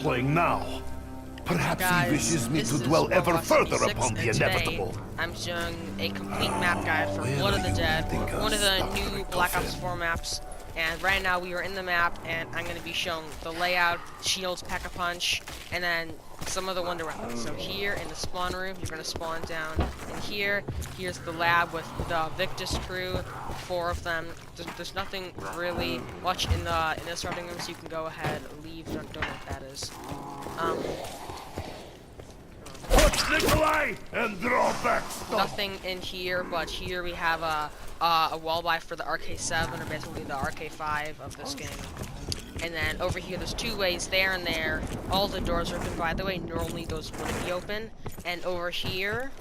playing now. Perhaps Guys, he wishes me this to is dwell ever 1.56, further upon the and today inevitable. I'm showing a complete map guide for Blood of the Dead, one of the new Black Ops 4 maps. And right now we are in the map, and I'm going to be showing the layout, shields, pack-a-punch, and then some of the wonder weapons. So here in the spawn room, you're going to spawn down in here. Here's the lab with the Victus crew, 4 of them. There's nothing really much in the surrounding room, so you can go ahead, leave. Don't know what that is. Put Nikolai and draw back stuff. Nothing in here, but here we have a wall buy for the RK7, or basically the RK5 of this game. And then over here, there's 2 ways, there and there. All the doors are open, by the way. Normally those wouldn't be open. And over here,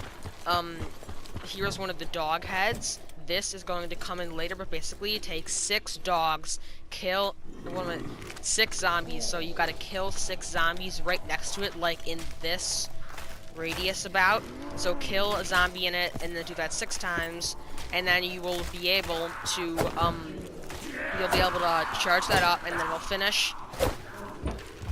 here's one of the dog heads. This is going to come in later, but basically it takes 6 dogs, kill 6 zombies. So you got to kill 6 zombies right next to it, like in this radius about. So kill a zombie in it, and then do that 6 times, and then you will be able to charge that up, and then we'll finish.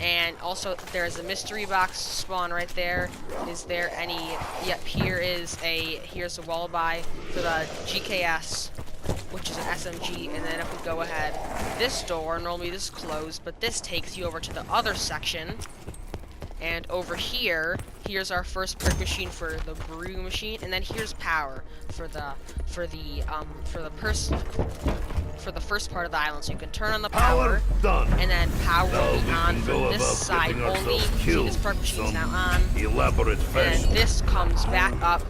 And also there's a mystery box spawn right there. Is there any? Yep, here's a wall buy for the GKS, which is an SMG. And then if we go ahead, this door, normally this is closed, but this takes you over to the other section. And over here, here's our first perk machine for the brew machine, and then here's power for the first part of the island. So you can turn on the power, done. and then power will be on from this side only. See, this perk machine is now on, elaborate fashion. and this comes back up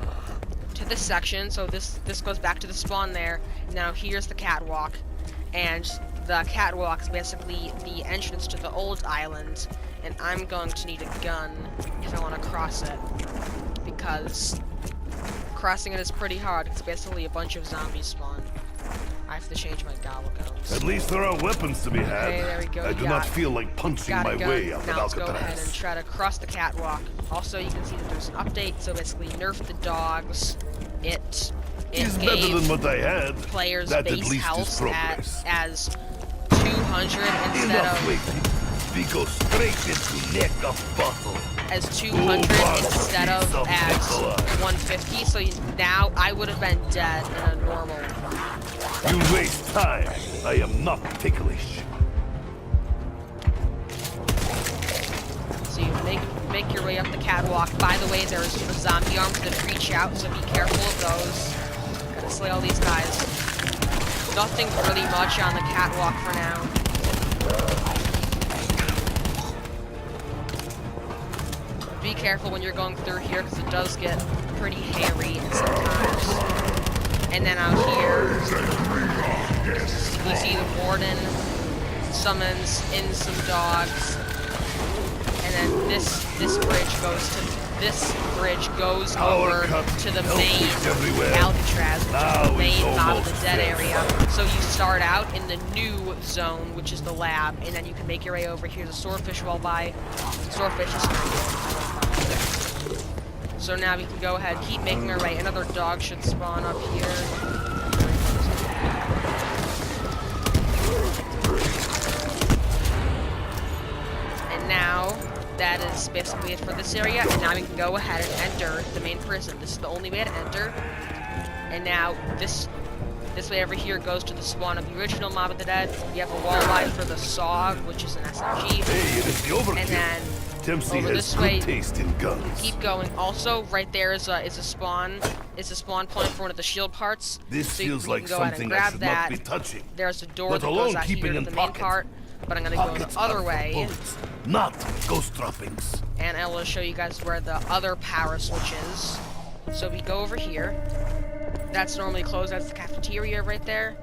to this section. So this goes back to the spawn there. Now here's the catwalk, and the catwalk is basically the entrance to the old island. And I'm going to need a gun if I want to cross it, because crossing it is pretty hard. It's basically a bunch of zombies spawn. I have to change my gobble guns. At least there are weapons to be had. Okay, there we go. I do not feel like punching my way out of Now let's go ahead and Alcatraz. try to cross the catwalk. Also, you can see that there's an update, so basically nerf the dogs. It Is better gave than what I had. players That at base least is health progress. as 200 instead Enough of waiting. We go straight into neck of bottle. as 200 instead of as 150. So now I would have been dead in a normal. You waste time. I am not ticklish. So you make your way up the catwalk. By the way, there's zombie arms that reach out, so be careful of those. Gotta slay all these guys. Nothing really much on the catwalk for now. Be careful when you're going through here, because it does get pretty hairy sometimes. And then out here, you see the Warden summons in some dogs. And then this bridge goes over to the main Alcatraz, which is the main Mob of the Dead area. So you start out in the new zone, which is the lab, and then you can make your way over here. The swordfish wall by. Swordfish is pretty good. So now we can go ahead, keep making our way. Another dog should spawn up here. And now, that is basically it for this area. And now we can go ahead and enter the main prison. This is the only way to enter. And now, this way over here goes to the spawn of the original Mob of the Dead. You have a wall line for the SOG, which is an SMG. Hey, it is the overkill. And then Dempsey over has this good way, taste in guns. keep going. Also, right there is a spawn point for one of the shield parts. This so feels you like can go ahead and something grab I should that. not be touching. There's a door Let that alone goes out keeping here to in the main pockets. part, but I'm gonna go the other way, Bullets, not ghost droppings. and I will show you guys where the other power switch is. So we go over here. That's normally closed. That's the cafeteria right there.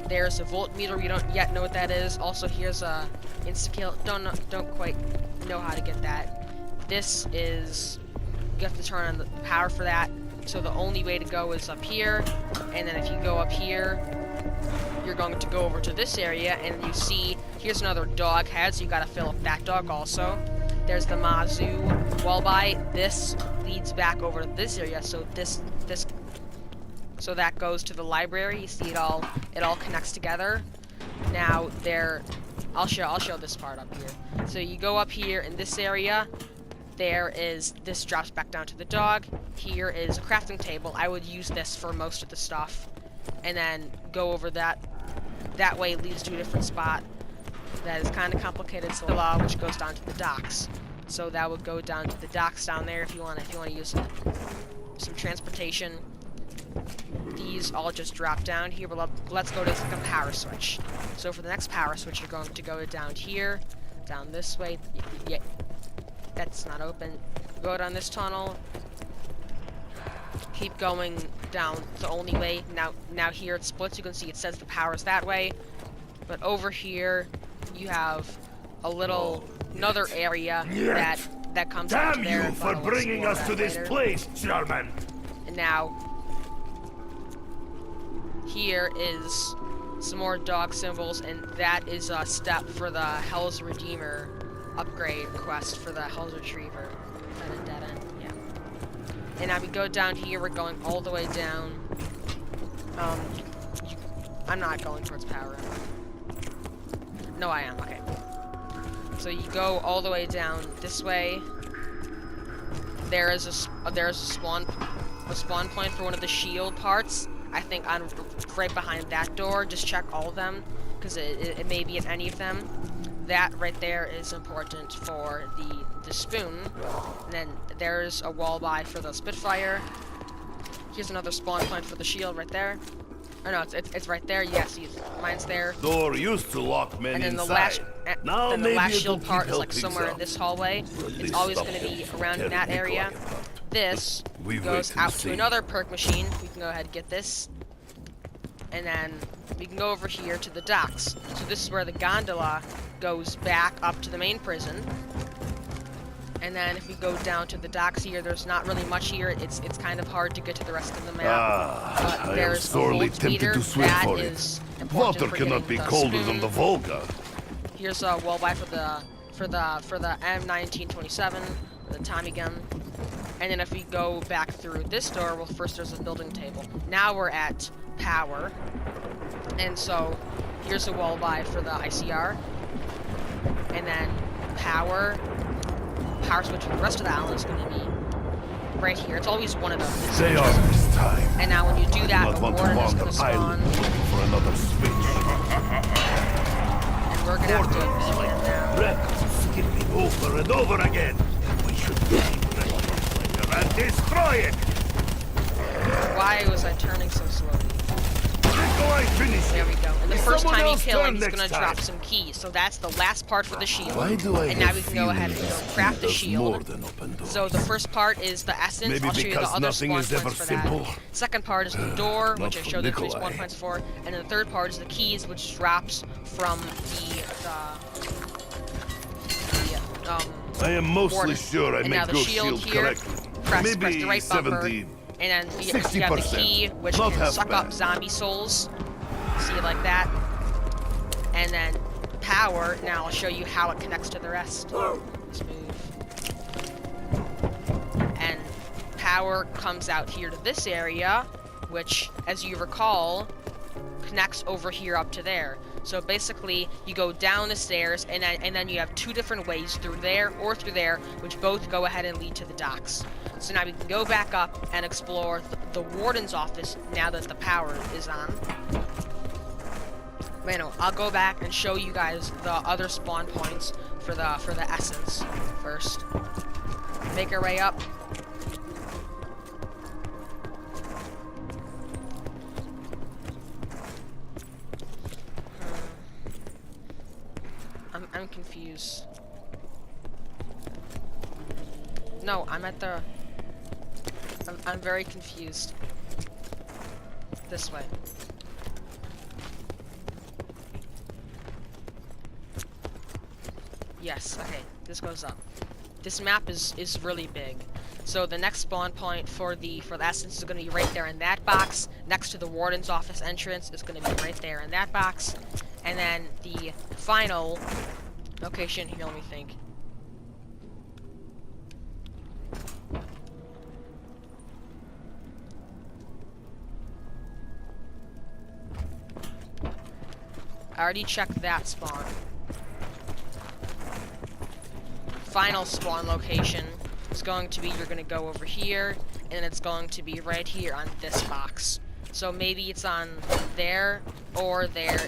There's a voltmeter. We don't yet know what that is. Also, here's a insta-kill. Don't quite know how to get that. This is, you have to turn on the power for that. So the only way to go is up here, and then if you go up here, you're going to go over to this area, and you see here's another dog head. So you got to fill up that dog also. There's the Mazu wall by. This leads back over to this area. So so that goes to the library. You see it all connects together. Now I'll show this part up here. So you go up here in this area. This drops back down to the dog. Here is a crafting table. I would use this for most of the stuff. And then go over that. That way it leads to a different spot. That is kind of complicated, so which goes down to the docks. So that would go down to the docks down there if you want to use some transportation. These all just drop down here, but let's go to like a power switch. So for the next power switch, you're going to go down here, down this way. Yeah, that's not open. Go down this tunnel. Keep going down the only way. Now here it splits. You can see it says the power's that way, but over here you have another area that comes out Damn there. you for bringing us to this place, German! And now here is some more dog symbols, and that is a step for the Hell's Redeemer upgrade quest for the Hell's Retriever. Is that a dead end? Yeah. And now we go down here. We're going all the way down. I'm not going towards power. No, I am. Okay. So you go all the way down this way. There is a spawn point for one of the shield parts. I think on right behind that door. Just check all of them, because it may be at any of them. That right there is important for the spoon. And then there's a wall by for the Spitfire. Here's another spawn point for the shield right there. Oh no, it's right there. Yeah, see, mine's there. Door used to lock men And then the inside. last shield part is like somewhere in this hallway. It's always going to be around in that area. This goes out to another perk machine. We can go ahead and get this. And then we can go over here to the docks. So this is where the gondola goes back up to the main prison. And then if we go down to the docks here, there's not really much here. It's kind of hard to get to the rest of the map. But there's a sorely volt tempted meter to swim that for is it. important Water for cannot be getting the colder spoon. than the Volga. Here's a wall by for the M1927, the Tommy gun. And then if we go back through this door, well, first there's a building table. Now we're at power. And so here's a wall by for the ICR. And then power switch for the rest of the island is going to be right here. It's always one of those. They are this time. And now when you do that, Not the want to warden is wander going to spawn. island for another switch. And we're going to have to Orders beat like them now. wrecks skipping over and over again. We should keep Record and destroy it. Why was I turning so slowly? Go I finish There we go. And the Is first someone time you else kill him, turn he's next going to time? drop some keys. So that's the last part for the shield. Why do I And now have we can go ahead and feelings go craft the there's shield. more than open doors? So the first part is the essence. Maybe I'll show you the because other nothing spawn is points ever for simple. that. Second part is the door, which I for showed the three Nikolai. spawn points for. And then the third part is the keys, which drops from I am mostly Warden. sure I And make now the good shield shield here, correctly. press Maybe the right bumper, 70. and then you have the 60%. key, which Not can half suck bad. up zombie souls. See it like that. And then power. Now I'll show you how it connects to the rest. Let's move. And power comes out here to this area, which, as you recall, connects over here up to there. So basically, you go down the stairs, and then you have two different ways, through there or through there, which both go ahead and lead to the docks. So now we can go back up and explore the warden's office now that the power is on. But anyway, I'll go back and show you guys the other spawn points for the essence first. Make our way up. I'm confused. No, I'm at the... I'm very confused. This way. Yes, okay, this goes up. This map is really big. So the next spawn point for the essence is going to be right there in that box. Next to the warden's office entrance is going to be right there in that box. And then the final location, here, let me think. I already checked that spawn. final spawn location is going to be, you're going to go over here, and it's going to be right here on this box. So maybe it's on there or there.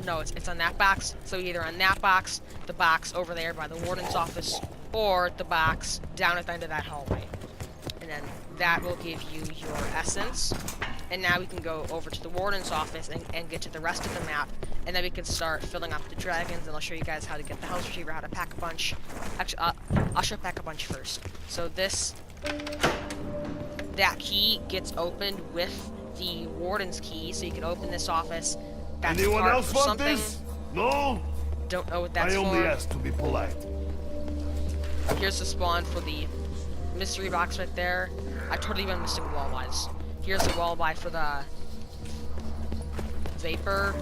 No, it's on that box. So either on that box, the box over there by the warden's office, or the box down at the end of that hallway. And then that will give you your essence. And now we can go over to the warden's office and get to the rest of the map. And then we can start filling up the dragons, and I'll show you guys how to get the health retriever, how to pack a bunch. Actually, I'll show pack a bunch first. So that key gets opened with the warden's key, so you can open this office. That's Anyone else want something. this? No? Don't know what that's I for. only asked to be polite. Here's the spawn for the mystery box right there. I totally went missing walleyes. Here's the walleye for the Vapor.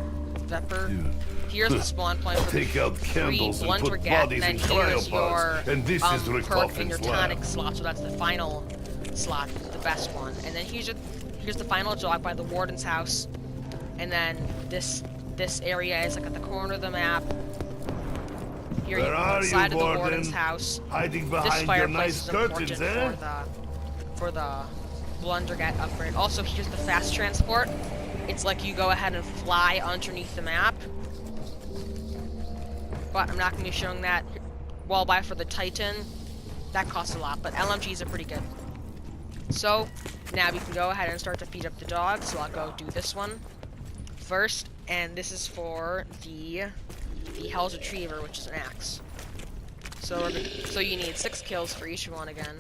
Here's the spawn point for Take out the free candles and blunt put regat, bodies and in then here's your cryopods, and this is perk in your Richtofen's lab. tonic slot, so that's the final slot, the best one. And then here's the final dog by the warden's house, and then this area is like at the corner of the map. Here you go inside of the warden's house. Hiding This behind your fireplace nice is curtains, important eh? for the Blundergat upgrade. Also, here's the fast transport. It's like you go ahead and fly underneath the map. But I'm not going to be showing that. Wall buy for the Titan. That costs a lot, but LMGs are pretty good. So, now we can go ahead and start to feed up the dogs. So I'll go do this one first. And this is for the Hell's Retriever, which is an axe. So you need 6 kills for each one again.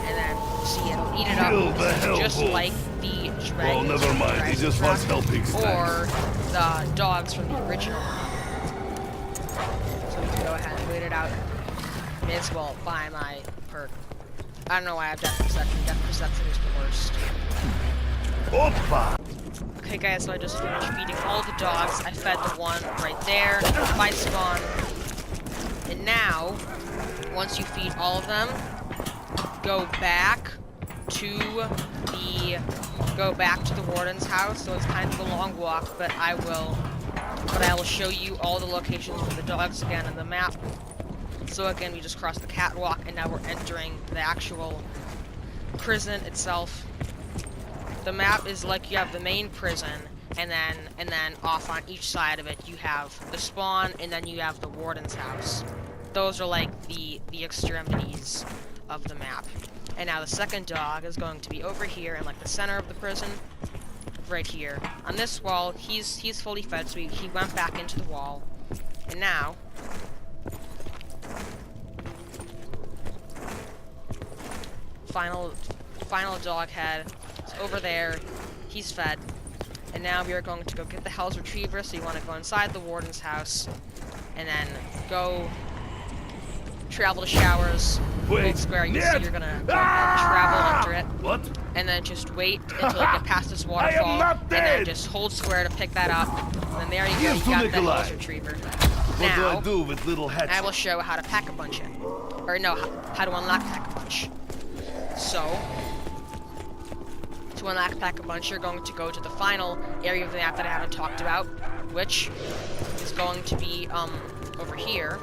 And then, see, it'll eat it up, just like the dragons. Oh, never mind. He just wants helping or the dogs from the original one. So we can go ahead and wait it out. May as well buy my perk. I don't know why I have Death Perception. Death Perception is the worst. Opa! Okay, guys, so I just finished feeding all the dogs. I fed the one right there by spawn. And now, once you feed all of them, go back to the warden's house. So it's kind of a long walk, but I will show you all the locations for the dogs again on the map. So again, we just crossed the catwalk, and now we're entering the actual prison itself. The map is like you have the main prison, and then off on each side of it you have the spawn, and then you have the warden's house. Those are like the extremities of the map. And now the second dog is going to be over here in like the center of the prison, right here. On this wall, he's fully fed, so he went back into the wall. And now, final dog head is over there. He's fed. And now we are going to go get the Hell's Retriever, so you want to go inside the warden's house, and then go travel to showers. Hold square, you see you're gonna travel under it. What? And then just wait until you get past this waterfall, and then just hold square to pick that up. And then there you go, you got the Hell's Retriever. What do I Now, do with little hats? I will show how to pack a bunch in. Or no, how to unlock pack a bunch. So, to unlock pack a bunch, you're going to go to the final area of the map that I haven't talked about, which is going to be over here.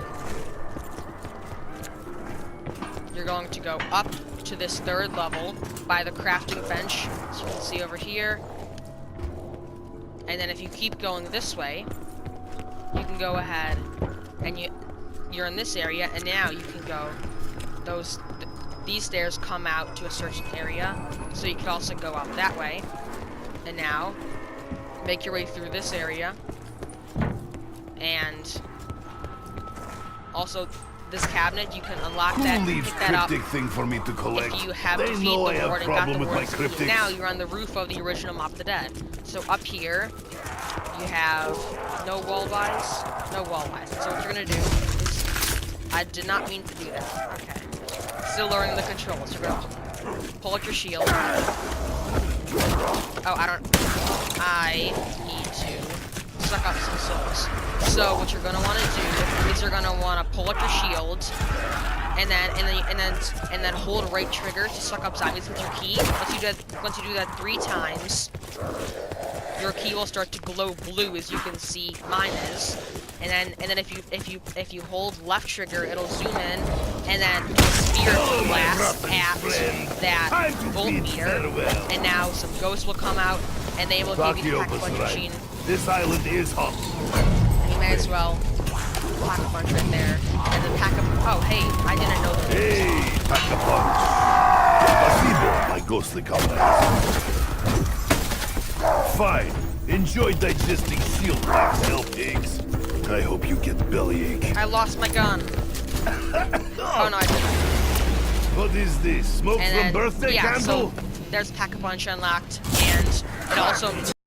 You're going to go up to this 3rd level by the crafting bench, as you can see over here. And then if you keep going this way, you can go ahead and you're in this area, and now you can go these stairs come out to a certain area, so you can also go up that way. And now make your way through this area, and also this cabinet, you can unlock that, leaves pick that up cryptic thing for me to collect? if you have They defeated know I the have warden, got problem the with my warden. cryptics. Now you're on the roof of the original Mob of the Dead. So up here, you have no wall buys. So what you're gonna do is, I did not mean to do that. Okay. Still learning the controls. You're gonna pull out your shield. Oh, I need to suck up some souls. So what you're gonna want to do is you're gonna want to pull up your shield, and then hold right trigger to suck up zombies with your key. Once you do that 3 times, your key will start to glow blue, as you can see mine is. And then if you hold left trigger, it'll zoom in, and then a sphere will blast at that voltmeter, and now some ghosts will come out, and they will give you the pack-a-punch machine. This island is hot. You may as well pack-a-punch right there, and then oh hey, I didn't know that. Hey, pack-a-punch. Spasibo, my ghostly comrades. Fine. Enjoy digesting shield packs, hell pigs. I hope you get bellyache. I lost my gun. Oh no, I didn't. What is this? Smoke And from then, birthday yeah, candle? so there's Pack-a-Punch unlocked, and it also